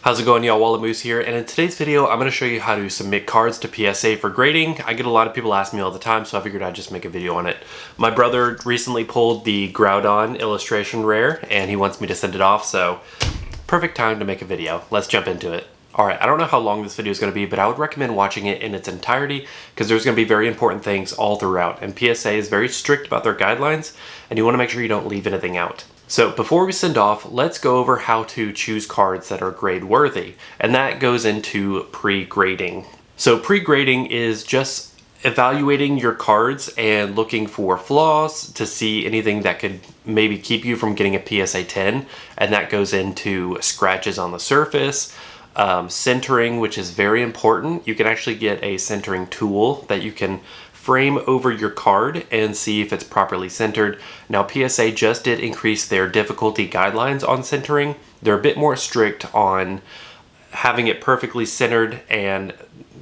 How's it going, y'all? Wallamoose here, and in today's video I'm going to show you how to submit cards to PSA for grading. I get a lot of people ask me all the time, so I figured I'd just make a video on it. My brother recently pulled the Groudon illustration rare and he wants me to send it off, so perfect time to make a video. Let's jump into it. Alright, I don't know how long this video is going to be, but I would recommend watching it in its entirety because there's going to be very important things all throughout, and PSA is very strict about their guidelines and you want to make sure you don't leave anything out. So before we send off, let's go over how to choose cards that are grade worthy, and that goes into pre-grading. So pre-grading is just evaluating your cards and looking for flaws to see anything that could maybe keep you from getting a PSA 10, and that goes into scratches on the surface, centering, which is very important. You can actually get a centering tool that you can frame over your card and see if it's properly centered. Now PSA just did increase their difficulty guidelines on centering. They're a bit more strict on having it perfectly centered and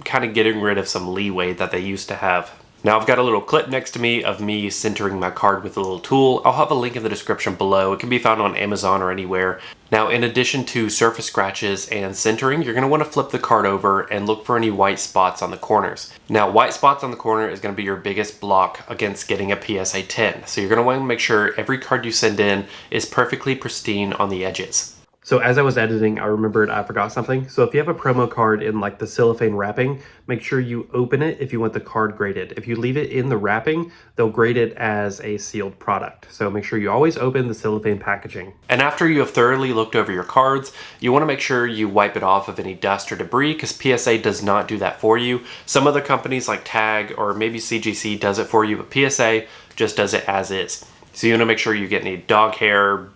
kind of getting rid of some leeway that they used to have. Now I've got a little clip next to me of me centering my card with a little tool. I'll have a link in the description below. It can be found on Amazon or anywhere. Now in addition to surface scratches and centering, you're going to want to flip the card over and look for any white spots on the corners. Now white spots on the corner is going to be your biggest block against getting a PSA 10. So you're going to want to make sure every card you send in is perfectly pristine on the edges. So as I was editing, I remembered I forgot something. So if you have a promo card in like the cellophane wrapping, make sure you open it if you want the card graded. If you leave it in the wrapping, they'll grade it as a sealed product. So make sure you always open the cellophane packaging. And after you have thoroughly looked over your cards, you want to make sure you wipe it off of any dust or debris because PSA does not do that for you. Some other companies like Tag or maybe CGC does it for you, but PSA just does it as is. So you want to make sure you get any dog hair,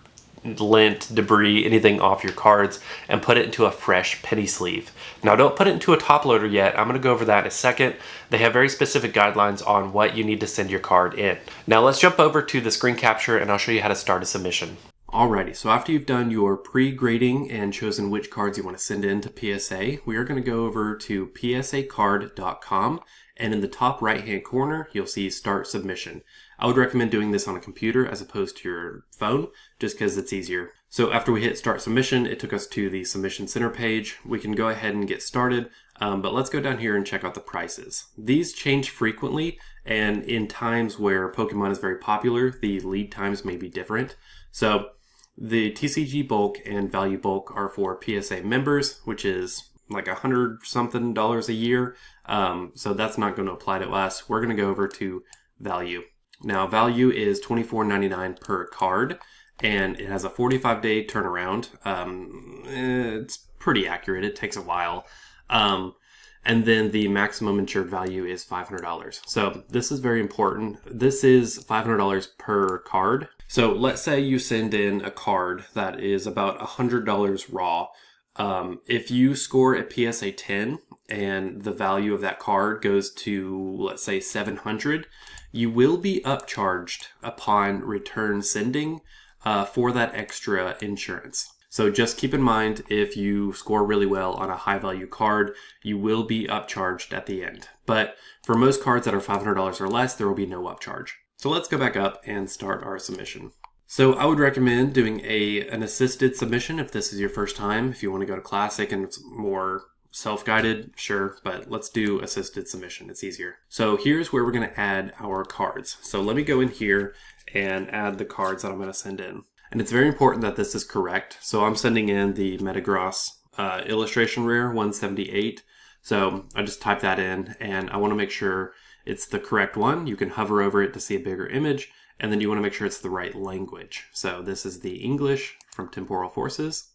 lint, debris, anything off your cards, and put it into a fresh penny sleeve. Now don't put it into a top loader yet. I'm going to go over that in a second. They have very specific guidelines on what you need to send your card in. Now let's jump over to the screen capture and I'll show you how to start a submission. Alrighty, so after you've done your pre-grading and chosen which cards you want to send in to PSA, we are going to go over to psacard.com, and in the top right hand corner you'll see Start Submission. I would recommend doing this on a computer as opposed to your phone, just because it's easier. So after we hit Start Submission, it took us to the Submission Center page. We can go ahead and get started, but let's go down here and check out the prices. These change frequently, and in times where Pokemon is very popular, the lead times may be different. So the TCG bulk and value bulk are for PSA members, which is like $100 something a year. So that's not going to apply to us. We're going to go over to value. Now value is $24.99 per card, and it has a 45-day turnaround. It's pretty accurate. It takes a while. And then the maximum insured value is $500. So this is very important. This is $500 per card. So let's say you send in a card that is about $100 raw. If you score a PSA 10 and the value of that card goes to, let's say, $700, you will be upcharged upon return sending for that extra insurance. So just keep in mind, if you score really well on a high value card, you will be upcharged at the end. But for most cards that are $500 or less, there will be no upcharge. So let's go back up and start our submission. So I would recommend doing an assisted submission if this is your first time. If you want to go to Classic and it's more self-guided, sure, but let's do assisted submission. It's easier. So here's where we're going to add our cards. So let me go in here and add the cards that I'm going to send in. And it's very important that this is correct. So I'm sending in the Metagross illustration rare 178. So I just type that in and I want to make sure it's the correct one. You can hover over it to see a bigger image, and then you want to make sure it's the right language. So this is the English from Temporal Forces.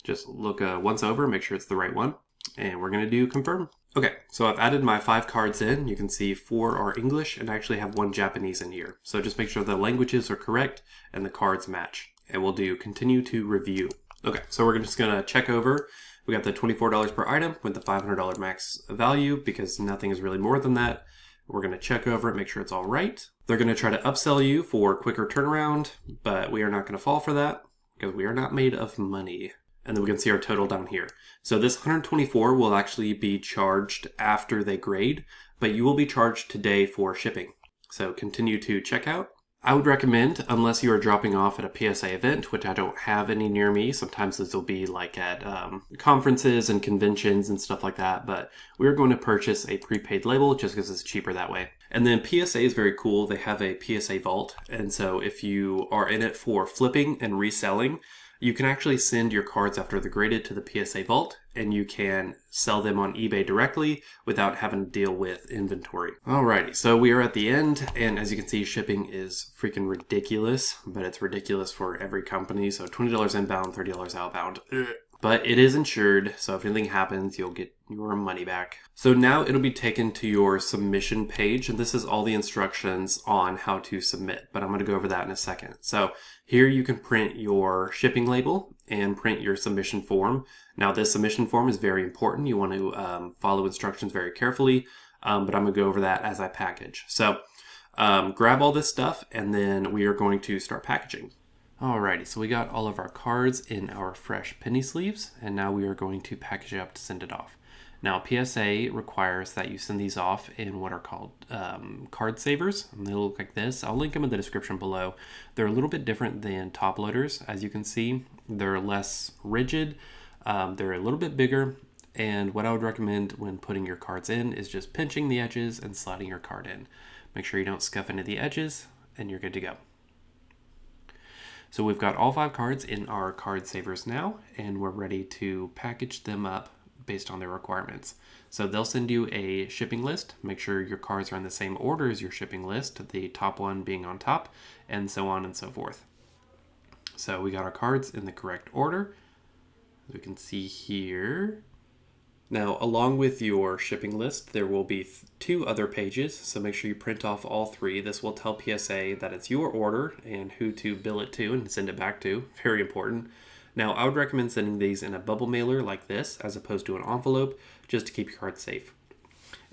Just look once over, make sure it's the right one. And we're going to do confirm. Okay, so I've added my 5 cards in. You can see 4 are English and I actually have 1 Japanese in here. So just make sure the languages are correct and the cards match. And we'll do continue to review. Okay, so we're just going to check over. We got the $24 per item with the $500 max value because nothing is really more than that. We're going to check over it, make sure it's all right. They're going to try to upsell you for quicker turnaround, but we are not going to fall for that because we are not made of money. And then we can see our total down here. So this 124 will actually be charged after they grade, but you will be charged today for shipping. So continue to checkout. I would recommend, unless you are dropping off at a PSA event, which I don't have any near me. Sometimes those will be like at conferences and conventions and stuff like that. But we're going to purchase a prepaid label just because it's cheaper that way. And then PSA is very cool. They have a PSA vault. And so if you are in it for flipping and reselling, you can actually send your cards after they're graded to the PSA vault, and you can sell them on eBay directly without having to deal with inventory. Alrighty, so we are at the end, and as you can see, shipping is freaking ridiculous, but it's ridiculous for every company. So $20 inbound, $30 outbound. But it is insured, so if anything happens, you'll get your money back. So now it'll be taken to your submission page, and this is all the instructions on how to submit, but I'm going to go over that in a second. So here you can print your shipping label and print your submission form. Now this submission form is very important. You want to follow instructions very carefully, but I'm going to go over that as I package. So grab all this stuff, and then we are going to start packaging. Alrighty, so we got all of our cards in our fresh penny sleeves, and now we are going to package it up to send it off. Now, PSA requires that you send these off in what are called card savers, and they look like this. I'll link them in the description below. They're a little bit different than top loaders, as you can see. They're less rigid, they're a little bit bigger, and what I would recommend when putting your cards in is just pinching the edges and sliding your card in. Make sure you don't scuff into the edges, and you're good to go. So we've got all 5 cards in our card savers now, and we're ready to package them up based on their requirements. So they'll send you a shipping list. Make sure your cards are in the same order as your shipping list, the top one being on top, and so on and so forth. So we got our cards in the correct order, as we can see here. Now, along with your shipping list, there will be 2 other pages, so make sure you print off all 3. This will tell PSA that it's your order and who to bill it to and send it back to. Very important. Now, I would recommend sending these in a bubble mailer like this, as opposed to an envelope, just to keep your cards safe.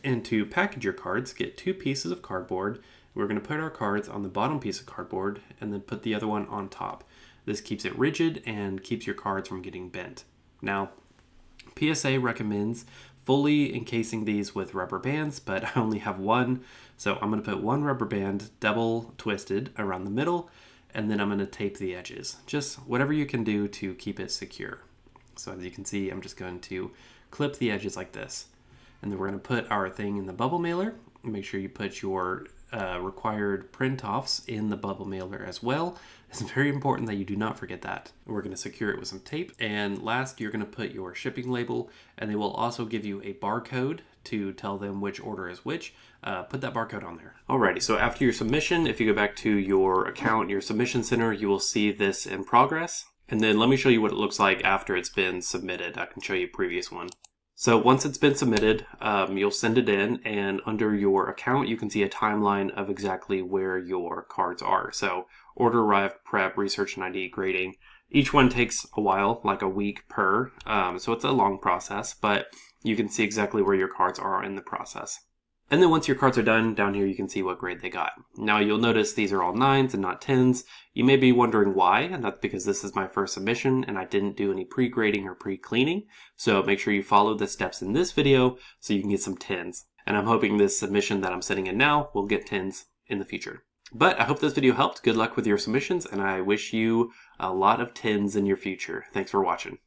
And to package your cards, get 2 pieces of cardboard. We're going to put our cards on the bottom piece of cardboard and then put the other one on top. This keeps it rigid and keeps your cards from getting bent. Now, PSA recommends fully encasing these with rubber bands, but I only have one. So I'm going to put 1 rubber band double twisted around the middle, and then I'm going to tape the edges. Just whatever you can do to keep it secure. So as you can see, I'm just going to clip the edges like this. And then we're going to put our thing in the bubble mailer. Make sure you put your required print-offs in the bubble mailer as well. It's very important that you do not forget that. We're going to secure it with some tape. And last, you're going to put your shipping label, and they will also give you a barcode to tell them which order is which. Put that barcode on there. Alrighty, so after your submission, if you go back to your account, your submission center, you will see this in progress. And then let me show you what it looks like after it's been submitted. I can show you a previous one. So once it's been submitted, you'll send it in, and under your account, you can see a timeline of exactly where your cards are. So order, arrived, prep, research and ID, grading. Each one takes a while, like a week per. So it's a long process, but you can see exactly where your cards are in the process. And then once your cards are done, down here you can see what grade they got. Now you'll notice these are all 9s and not 10s. You may be wondering why, and that's because this is my first submission and I didn't do any pre-grading or pre-cleaning. So make sure you follow the steps in this video so you can get some 10s. And I'm hoping this submission that I'm sending in now will get 10s in the future. But I hope this video helped. Good luck with your submissions, and I wish you a lot of 10s in your future. Thanks for watching.